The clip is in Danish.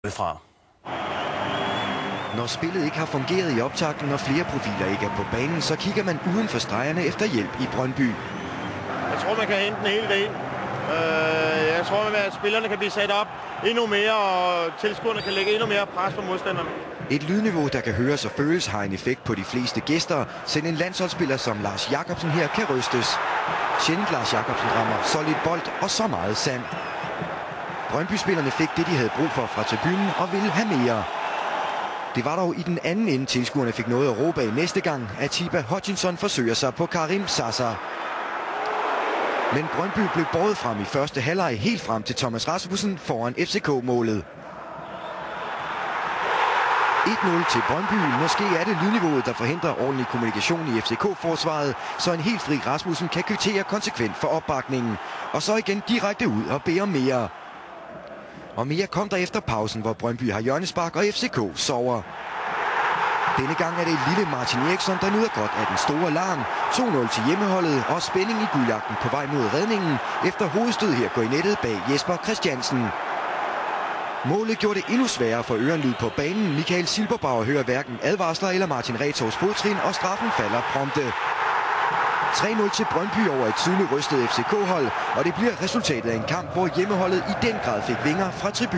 fra. Når spillet ikke har fungeret i optakten, og flere profiler ikke er på banen, så kigger man uden for stregerne efter hjælp i Brøndby. Jeg tror, man kan hente den hele dagen. Jeg tror, at spillerne kan blive sat op endnu mere, og tilskuerne kan lægge endnu mere pres på modstanderne. Et lydniveau, der kan høres og føles, har en effekt på de fleste gæster. Selv en landsholdsspiller som Lars Jacobsen her kan rystes. Sjældent Lars Jacobsen rammer så lidt bold og så meget sand. Brøndby-spillerne fik det, de havde brug for fra tribunen og ville have mere. Det var dog i den anden ende, tilskuerne fik noget at råbe af næste gang, at Atiba Hutchinson forsøger sig på Karim Zaza. Men Brøndby blev båret frem i første halvleg helt frem til Thomas Rasmussen foran FCK-målet. 1-0 til Brøndby. Måske er det lydniveauet, der forhindrer ordentlig kommunikation i FCK-forsvaret, så en helt fri Rasmussen kan kvittere konsekvent for opbakningen. Og så igen direkte ud og bede om mere. Og mere kom der efter pausen, hvor Brøndby har hjørnespark og FCK sover. Denne gang er det lille Martin Eriksson, der nyder godt af den store larm. 2-0 til hjemmeholdet og spænding i guldjagten på vej mod redningen, efter hovedstød her går i nettet bag Jesper Christiansen. Målet gjorde det endnu sværere for Ørenlyd på banen. Michael Silberbauer hører hverken advarsler eller Martin Retorvs fodtrin, og straffen falder prompte. 3-0 til Brøndby over et tydeligt rystet FCK-hold, og det bliver resultatet af en kamp, hvor hjemmeholdet i den grad fik vinger fra tribunen.